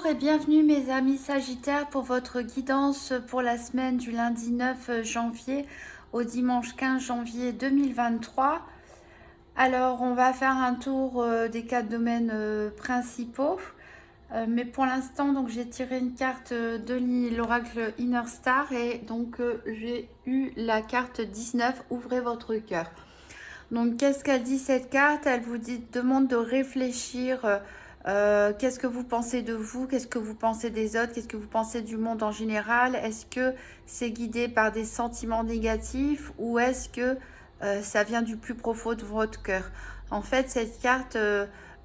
et bienvenue mes amis Sagittaires pour votre guidance pour la semaine du lundi 9 janvier au dimanche 15 janvier 2023. Alors on va faire un tour des 4 domaines principaux. Mais pour l'instant, donc j'ai tiré une carte de l'oracle Inner Star et donc j'ai eu la carte 19, ouvrez votre cœur. Donc qu'est-ce qu'elle dit cette carte? Elle vous demande de réfléchir. Qu'est-ce que vous pensez de vous? Qu'est-ce que vous pensez des autres? Qu'est-ce que vous pensez du monde en général? Est-ce que c'est guidé par des sentiments négatifs ou est-ce que ça vient du plus profond de votre cœur? En fait, cette carte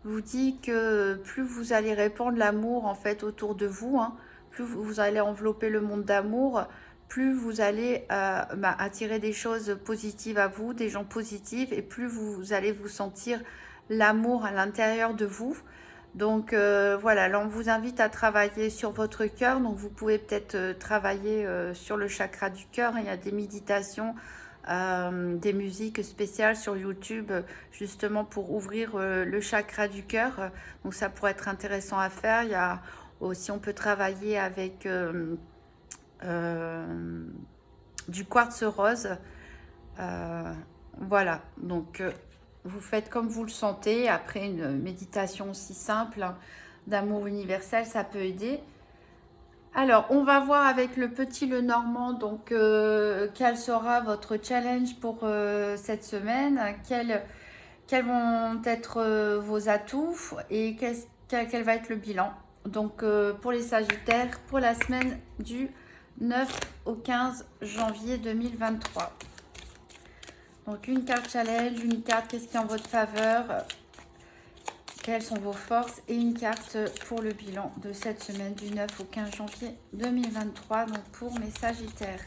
vous dit que plus vous allez répandre l'amour en fait autour de vous, hein, plus vous allez envelopper le monde d'amour, plus vous allez attirer des choses positives à vous, des gens positifs, et plus vous allez vous sentir l'amour à l'intérieur de vous. Donc voilà, là on vous invite à travailler sur votre cœur. Donc vous pouvez peut-être travailler sur le chakra du cœur. Il y a des méditations, des musiques spéciales sur YouTube justement pour ouvrir le chakra du cœur. Donc ça pourrait être intéressant à faire. Il y a aussi, on peut travailler avec du quartz rose. Voilà, donc vous faites comme vous le sentez. Après, une méditation aussi simple, hein, d'amour universel, ça peut aider. Alors, on va voir avec le petit Lenormand, donc quel sera votre challenge pour cette semaine, quels vont être vos atouts et quel va être le bilan. Donc, pour les Sagittaires, pour la semaine du 9 au 15 janvier 2023. Donc, une carte challenge, une carte qu'est-ce qui est en votre faveur, quelles sont vos forces, et une carte pour le bilan de cette semaine du 9 au 15 janvier 2023, donc pour mes Sagittaires.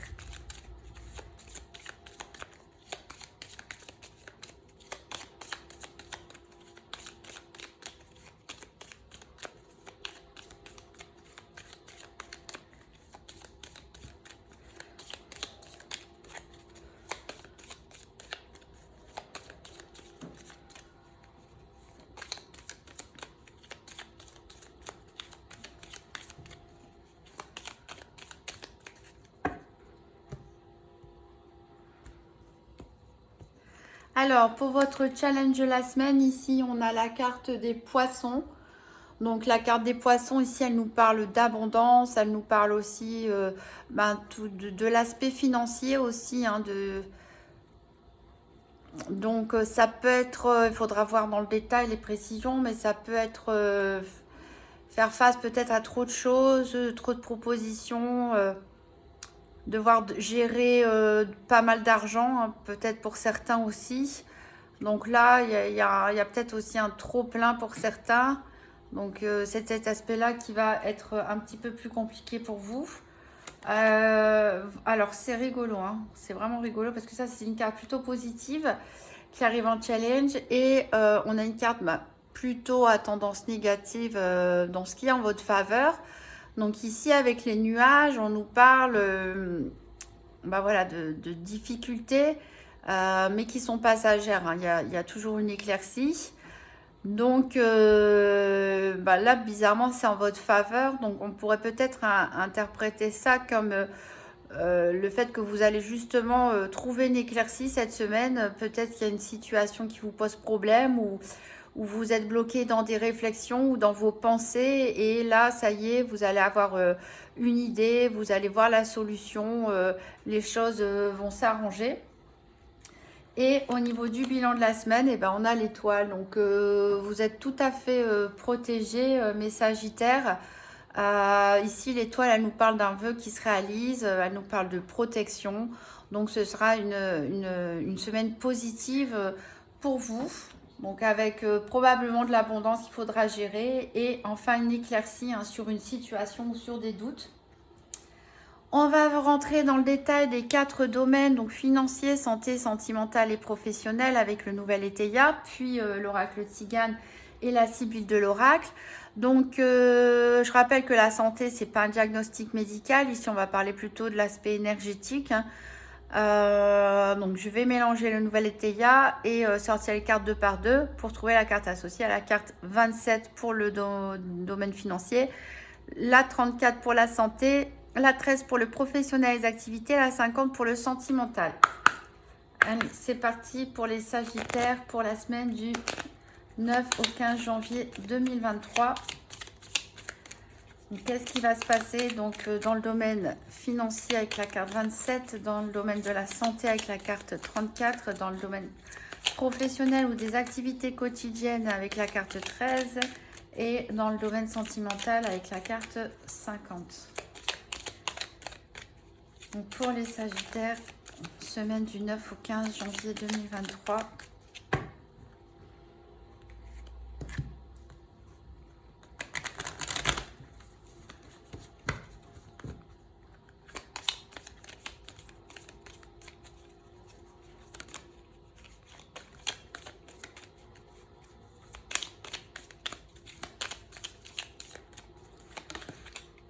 Alors, pour votre challenge de la semaine, ici, on a la carte des poissons. Donc, la carte des poissons, ici, elle nous parle d'abondance. Elle nous parle aussi de l'aspect financier aussi. Hein, Donc, ça peut être, il faudra voir dans le détail les précisions, mais ça peut être faire face peut-être à trop de choses, trop de propositions, devoir gérer pas mal d'argent, hein, peut-être pour certains aussi. Donc là, il y a peut-être aussi un trop plein pour certains. Donc c'est cet aspect-là qui va être un petit peu plus compliqué pour vous. Alors c'est rigolo, hein. C'est vraiment rigolo parce que ça c'est une carte plutôt positive qui arrive en challenge et on a une carte plutôt à tendance négative dans ce qui est en votre faveur. Donc ici avec les nuages, on nous parle voilà, de difficultés, mais qui sont passagères, hein. Il y a toujours une éclaircie. Donc là, bizarrement, c'est en votre faveur. Donc on pourrait peut-être interpréter ça comme le fait que vous allez justement trouver une éclaircie cette semaine. Peut-être qu'il y a une situation qui vous pose problème ou vous êtes bloqué dans des réflexions ou dans vos pensées. Et là, ça y est, vous allez avoir une idée, vous allez voir la solution, les choses vont s'arranger. Et au niveau du bilan de la semaine, on a l'étoile. Donc, vous êtes tout à fait protégés, mes Sagittaires. Ici, l'étoile, elle nous parle d'un vœu qui se réalise. Elle nous parle de protection. Donc, ce sera une semaine positive pour vous. Donc, avec probablement de l'abondance qu'il faudra gérer. Et enfin, une éclaircie, hein, sur une situation ou sur des doutes. On va rentrer dans le détail des 4 domaines, donc financier, santé, sentimental et professionnel avec le nouvel Éteia, puis l'oracle Tzigane et la sibylle de l'oracle. Donc je rappelle que la santé, c'est pas un diagnostic médical. Ici, on va parler plutôt de l'aspect énergétique, hein. Donc je vais mélanger le nouvel Éteia et sortir les cartes 2 par 2 pour trouver la carte associée à la carte 27 pour le domaine financier, la 34 pour la santé, la 13 pour le professionnel et les activités, la 50 pour le sentimental. Allez, c'est parti pour les Sagittaires pour la semaine du 9 au 15 janvier 2023. Qu'est-ce qui va se passer donc dans le domaine financier avec la carte 27, dans le domaine de la santé avec la carte 34, dans le domaine professionnel ou des activités quotidiennes avec la carte 13 et dans le domaine sentimental avec la carte 50. Donc pour les Sagittaires, semaine du 9 au 15 janvier 2023.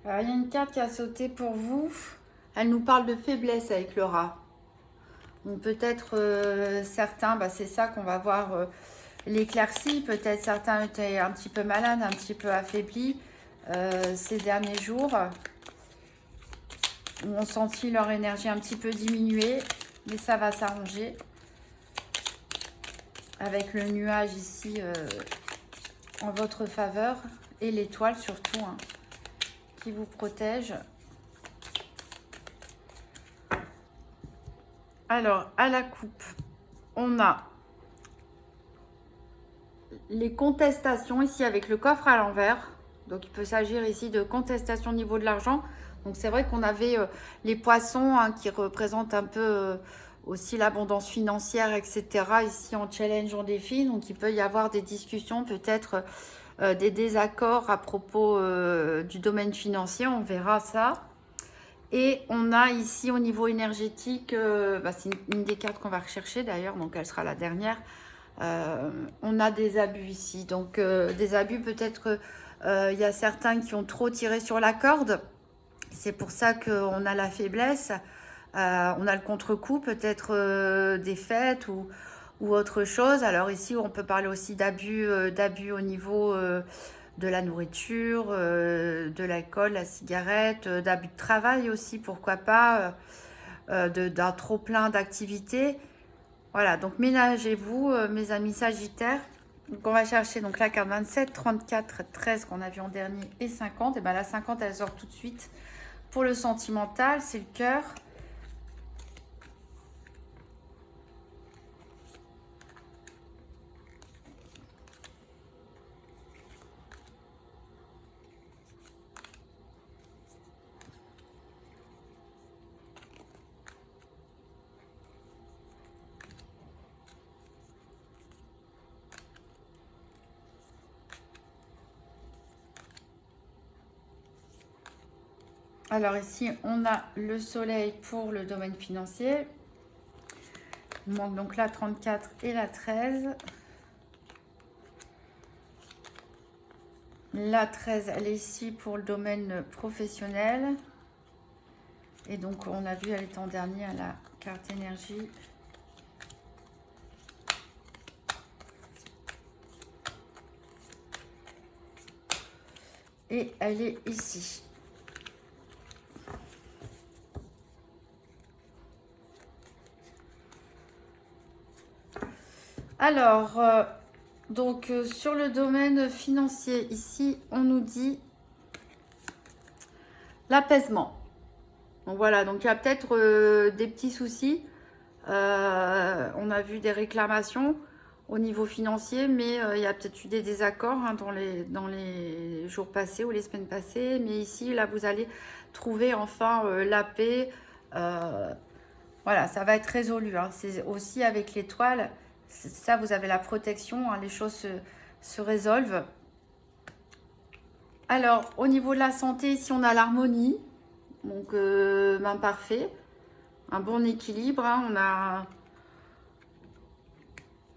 Alors, il y a une carte qui a sauté pour vous. Elle nous parle de faiblesse avec le rat. Donc peut-être certains, c'est ça qu'on va voir l'éclaircie. Peut-être certains étaient un petit peu malades, un petit peu affaiblis ces derniers jours. Ont senti leur énergie un petit peu diminuer. Mais ça va s'arranger. Avec le nuage ici en votre faveur. Et l'étoile surtout. Qui vous protège. Alors, à la coupe, on a les contestations ici avec le coffre à l'envers. Donc, il peut s'agir ici de contestation au niveau de l'argent. Donc, c'est vrai qu'on avait les poissons qui représentent un peu aussi l'abondance financière, etc. Ici, en challenge, en défi. Donc, il peut y avoir des discussions, peut-être des désaccords à propos du domaine financier. On verra ça. Et on a ici au niveau énergétique, c'est une des cartes qu'on va rechercher d'ailleurs, donc elle sera la dernière. On a des abus ici, donc des abus peut-être, il y a certains qui ont trop tiré sur la corde. C'est pour ça qu'on a la faiblesse, on a le contre-coup, peut-être des fêtes ou autre chose. Alors ici, on peut parler aussi d'abus au niveau de la nourriture, de l'alcool, la cigarette, d'abus de travail aussi, pourquoi pas, d'un trop plein d'activités. Voilà, donc ménagez-vous, mes amis Sagittaires. Donc on va chercher donc la carte 27, 34, 13 qu'on a vu en dernier et 50. Et bien la 50, elle sort tout de suite. Pour le sentimental, c'est le cœur. Alors ici, on a le soleil pour le domaine financier. Il manque donc la 34 et la 13. La 13, elle est ici pour le domaine professionnel. Et donc, on a vu, elle est en dernier à la carte énergie. Et elle est ici. Alors, sur le domaine financier, ici, on nous dit l'apaisement. Donc voilà, donc il y a peut-être des petits soucis. On a vu des réclamations au niveau financier, mais il y a peut-être eu des désaccords dans les jours passés ou les semaines passées. Mais ici, là, vous allez trouver enfin la paix. Voilà, ça va être résolu. C'est aussi avec l'étoile. Ça, vous avez la protection, les choses se résolvent. Alors, au niveau de la santé, ici, on a l'harmonie. Donc, parfait. Un bon équilibre.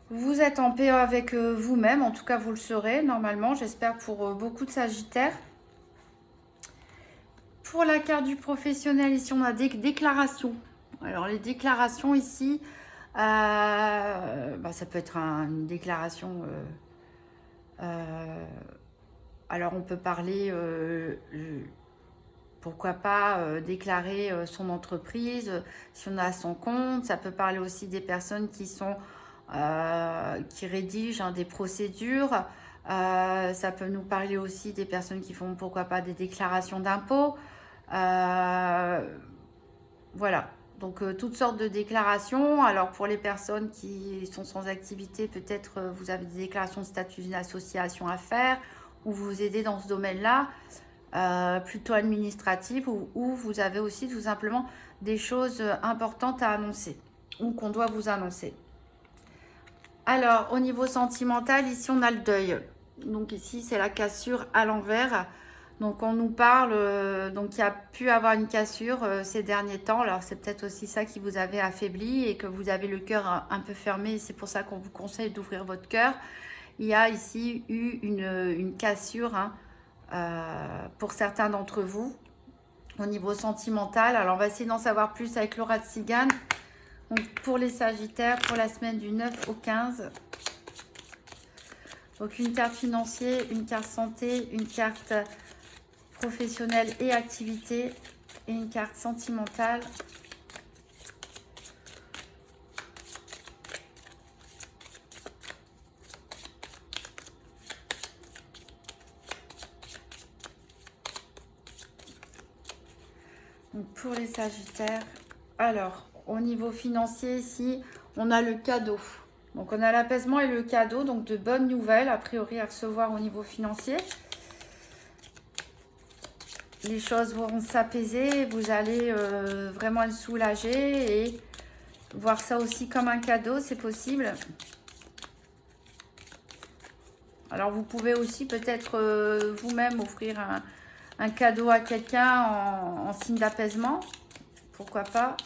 Vous êtes en paix avec vous-même. En tout cas, vous le serez, normalement. J'espère pour beaucoup de Sagittaires. Pour la carte du professionnel, ici, on a des déclarations. Alors, les déclarations, ici... ça peut être une déclaration alors on peut parler, pourquoi pas, déclarer son entreprise, si on a son compte. Ça peut parler aussi des personnes qui rédigent des procédures. Ça peut nous parler aussi des personnes qui font, pourquoi pas, des déclarations d'impôts. Voilà, donc toutes sortes de déclarations. Alors pour les personnes qui sont sans activité, peut-être vous avez des déclarations de statut d'une association à faire, ou vous aidez dans ce domaine-là, plutôt administratif, ou vous avez aussi tout simplement des choses importantes à annoncer, ou qu'on doit vous annoncer. Alors au niveau sentimental, ici on a le deuil. Donc ici c'est la cassure à l'envers. Donc on nous parle, donc il y a pu avoir une cassure ces derniers temps. Alors c'est peut-être aussi ça qui vous avait affaibli et que vous avez le cœur un peu fermé. C'est pour ça qu'on vous conseille d'ouvrir votre cœur. Il y a ici eu une cassure pour certains d'entre vous au niveau sentimental. Alors on va essayer d'en savoir plus avec Laura de Cigane. Donc pour les Sagittaires, pour la semaine du 9 au 15. Donc une carte financière, une carte santé, une carte professionnelle et activité et une carte sentimentale. Donc pour les Sagittaires, alors au niveau financier ici, on a le cadeau. Donc on a l'apaisement et le cadeau, donc de bonnes nouvelles a priori à recevoir au niveau financier. Les choses vont s'apaiser, vous allez vraiment être soulagé et voir ça aussi comme un cadeau, c'est possible. Alors vous pouvez aussi peut-être vous-même offrir un cadeau à quelqu'un en signe d'apaisement, pourquoi pas.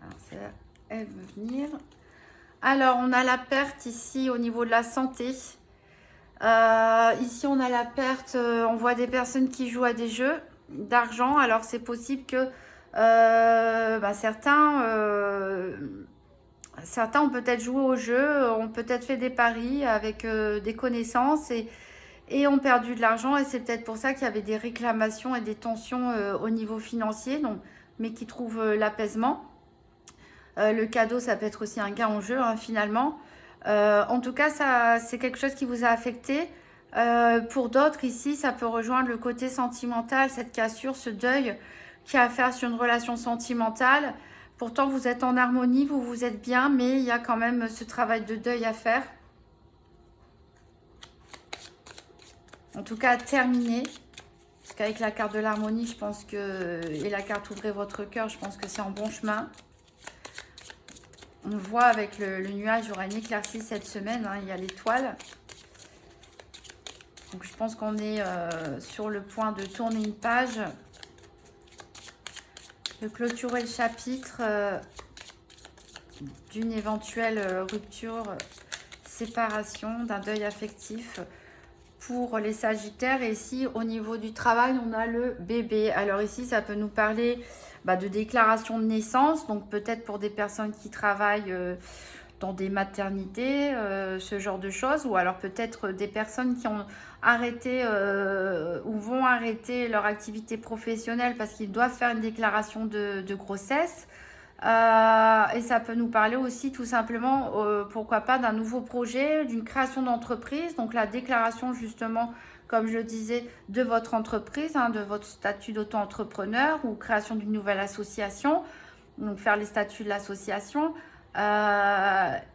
Alors ça, elle veut venir. Alors, on a la perte ici au niveau de la santé. Ici, on a la perte, on voit des personnes qui jouent à des jeux d'argent. Alors, c'est possible que certains ont peut-être joué au jeu, ont peut-être fait des paris avec des connaissances et ont perdu de l'argent. Et c'est peut-être pour ça qu'il y avait des réclamations et des tensions au niveau financier, donc, mais qui trouvent l'apaisement. Le cadeau, ça peut être aussi un gain en jeu, finalement. En tout cas, ça, c'est quelque chose qui vous a affecté. Pour d'autres, ici, ça peut rejoindre le côté sentimental, cette cassure, ce deuil qui a à faire sur une relation sentimentale. Pourtant, vous êtes en harmonie, vous vous êtes bien, mais il y a quand même ce travail de deuil à faire. En tout cas, terminé. Parce qu'avec la carte de l'harmonie, je pense que... Et la carte ouvrez votre cœur, je pense que c'est en bon chemin. On voit avec le nuage, il y aura une éclaircie cette semaine, il y a l'étoile. Donc je pense qu'on est sur le point de tourner une page, de clôturer le chapitre d'une éventuelle rupture, séparation, d'un deuil affectif pour les Sagittaires. Et ici, au niveau du travail, on a le bébé. Alors ici, ça peut nous parler de déclaration de naissance, donc peut-être pour des personnes qui travaillent dans des maternités, ce genre de choses, ou alors peut-être des personnes qui ont arrêté ou vont arrêter leur activité professionnelle parce qu'ils doivent faire une déclaration de grossesse. Et ça peut nous parler aussi tout simplement, pourquoi pas, d'un nouveau projet, d'une création d'entreprise, donc la déclaration justement, comme je le disais, de votre entreprise, de votre statut d'auto-entrepreneur ou création d'une nouvelle association, donc faire les statuts de l'association,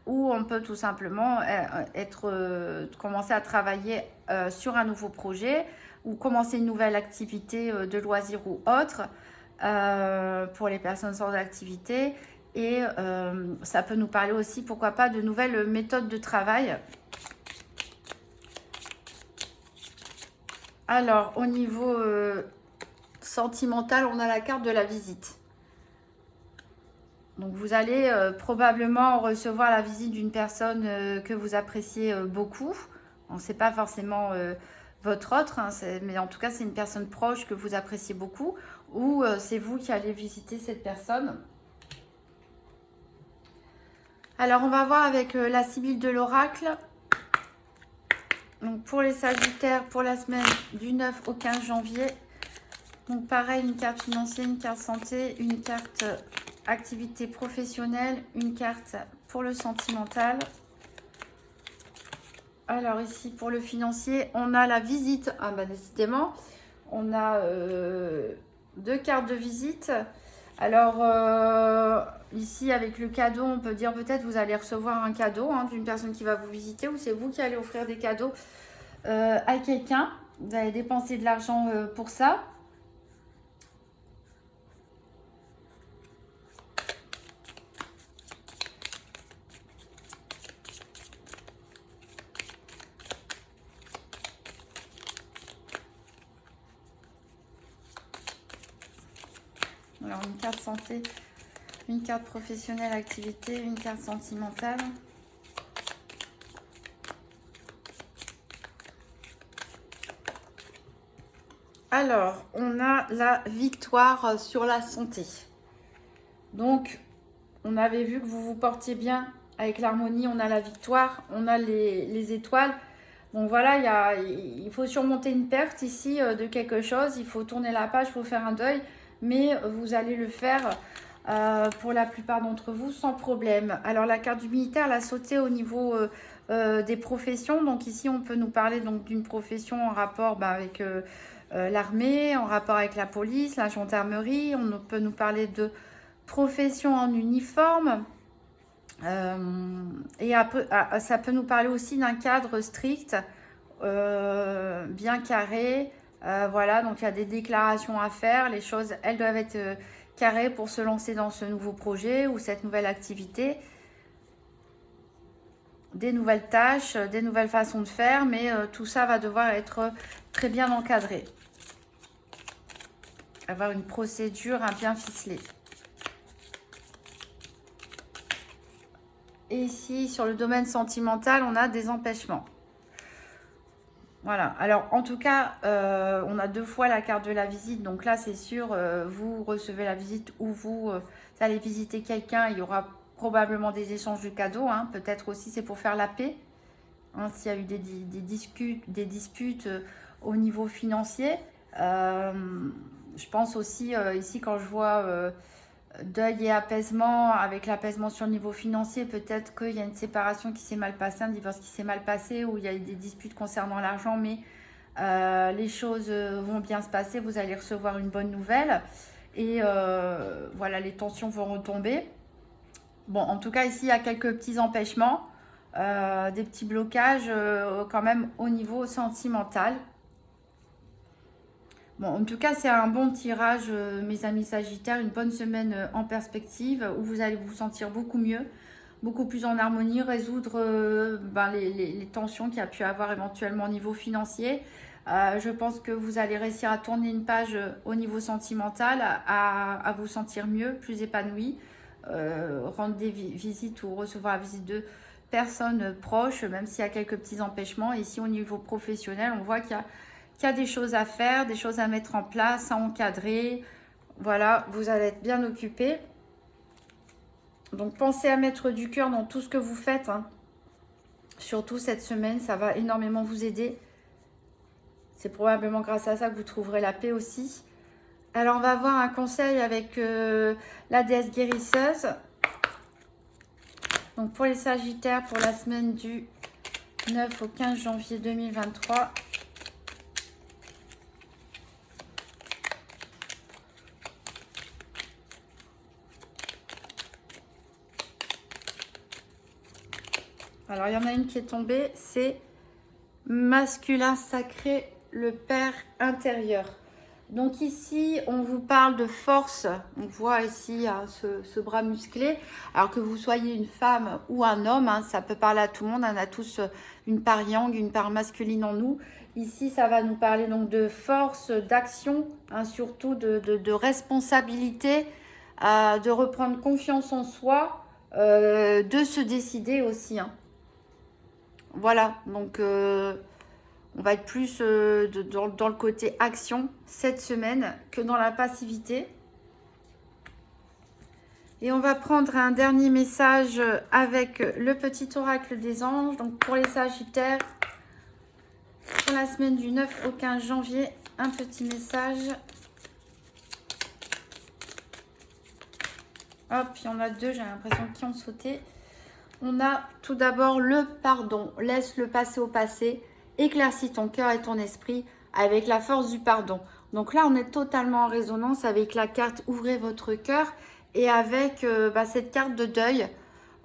ou on peut tout simplement commencer à travailler sur un nouveau projet ou commencer une nouvelle activité de loisir ou autre pour les personnes sans activité. Et ça peut nous parler aussi, pourquoi pas, de nouvelles méthodes de travail. Alors, au niveau sentimental, on a la carte de la visite. Donc, vous allez probablement recevoir la visite d'une personne que vous appréciez beaucoup. On ne sait pas forcément votre autre, mais en tout cas, c'est une personne proche que vous appréciez beaucoup. Ou c'est vous qui allez visiter cette personne. Alors, on va voir avec la Sibylle de l'Oracle. Donc, pour les Sagittaires, pour la semaine du 9 au 15 janvier. Donc, pareil, une carte financière, une carte santé, une carte activité professionnelle, une carte pour le sentimental. Alors, ici, pour le financier, on a la visite. Ah, bah, décidément, on a 2 cartes de visite. Alors, ici, avec le cadeau, on peut dire peut-être vous allez recevoir un cadeau d'une personne qui va vous visiter ou c'est vous qui allez offrir des cadeaux à quelqu'un. Vous allez dépenser de l'argent pour ça. Alors, une carte santé, une carte professionnelle, activité, une carte sentimentale. Alors, on a la victoire sur la santé. Donc, on avait vu que vous vous portiez bien avec l'harmonie. On a la victoire, on a les étoiles. Donc voilà, il faut surmonter une perte ici de quelque chose. Il faut tourner la page, il faut faire un deuil. Mais vous allez le faire pour la plupart d'entre vous sans problème. Alors, la carte du militaire, elle a sauté au niveau des professions. Donc ici, on peut nous parler d'une profession en rapport avec... l'armée, en rapport avec la police, la gendarmerie. On peut nous parler de profession en uniforme. Et ça peut nous parler aussi d'un cadre strict, bien carré. Voilà, donc il y a des déclarations à faire. Les choses, elles doivent être carrées pour se lancer dans ce nouveau projet ou cette nouvelle activité. Des nouvelles tâches, des nouvelles façons de faire, mais tout ça va devoir être très bien encadré. Avoir une procédure bien ficelée. Et ici, sur le domaine sentimental, on a des empêchements. Voilà. Alors, en tout cas, on a 2 fois la carte de la visite. Donc là, c'est sûr, vous recevez la visite ou vous allez visiter quelqu'un. Il y aura probablement des échanges de cadeaux. Peut-être aussi, c'est pour faire la paix. S'il y a eu des disputes au niveau financier. Je pense aussi, ici, quand je vois deuil et apaisement, avec l'apaisement sur le niveau financier, peut-être qu'il y a une séparation qui s'est mal passée, un divorce qui s'est mal passé, ou il y a eu des disputes concernant l'argent, mais les choses vont bien se passer, vous allez recevoir une bonne nouvelle, et voilà, les tensions vont retomber. Bon, en tout cas, ici, il y a quelques petits empêchements, des petits blocages quand même au niveau sentimental. Bon, en tout cas, c'est un bon tirage, mes amis Sagittaires, une bonne semaine en perspective où vous allez vous sentir beaucoup mieux, beaucoup plus en harmonie, résoudre les tensions qu'il y a pu avoir éventuellement au niveau financier. Je pense que vous allez réussir à tourner une page au niveau sentimental, à vous sentir mieux, plus épanoui, rendre des visites ou recevoir la visite de personnes proches, même s'il y a quelques petits empêchements. Ici, au niveau professionnel, on voit qu'il y a des choses à faire, des choses à mettre en place, à encadrer. Voilà, vous allez être bien occupé. Donc, pensez à mettre du cœur dans tout ce que vous faites. Surtout cette semaine, ça va énormément vous aider. C'est probablement grâce à ça que vous trouverez la paix aussi. Alors, on va voir un conseil avec la déesse guérisseuse. Donc, pour les Sagittaires, pour la semaine du 9 au 15 janvier 2023. Alors, il y en a une qui est tombée, c'est masculin sacré, le père intérieur. Donc ici, on vous parle de force. On voit ici ce bras musclé. Alors que vous soyez une femme ou un homme, ça peut parler à tout le monde. On a tous une part yang, une part masculine en nous. Ici, ça va nous parler donc de force, d'action, surtout de responsabilité, de reprendre confiance en soi, de se décider aussi. Voilà, donc on va être plus dans le côté action cette semaine que dans la passivité. Et on va prendre un dernier message avec le petit oracle des anges. Donc pour les Sagittaires, pour la semaine du 9 au 15 janvier, un petit message. Hop, il y en a deux, j'ai l'impression qu'ils ont sauté. On a tout d'abord le pardon. Laisse le passé au passé. Éclaircis ton cœur et ton esprit avec la force du pardon. Donc là, on est totalement en résonance avec la carte Ouvrez votre cœur et avec cette carte de deuil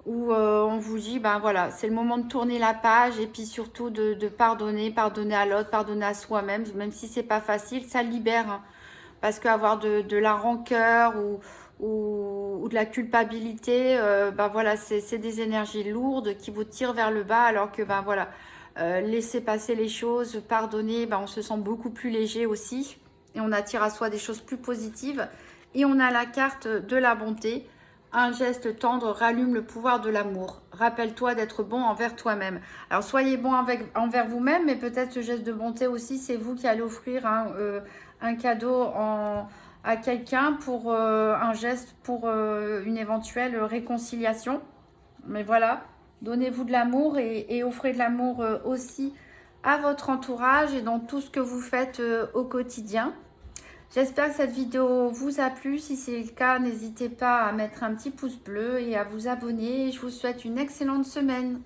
où on vous dit, ben voilà, c'est le moment de tourner la page et puis surtout de pardonner, pardonner à l'autre, pardonner à soi-même, même si c'est pas facile, ça libère. Hein, parce qu'avoir de la rancœur ou de la culpabilité, ben voilà, c'est des énergies lourdes qui vous tirent vers le bas, alors que ben voilà, laisser passer les choses, pardonner, ben on se sent beaucoup plus léger aussi et on attire à soi des choses plus positives. Et on a la carte de la bonté. Un geste tendre rallume le pouvoir de l'amour. Rappelle-toi d'être bon envers toi-même. Alors, soyez bon envers vous-même, mais peut-être ce geste de bonté aussi, c'est vous qui allez offrir un cadeau à quelqu'un pour un geste, pour une éventuelle réconciliation. Mais voilà, donnez-vous de l'amour et offrez de l'amour aussi à votre entourage et dans tout ce que vous faites au quotidien. J'espère que cette vidéo vous a plu. Si c'est le cas, n'hésitez pas à mettre un petit pouce bleu et à vous abonner. Je vous souhaite une excellente semaine.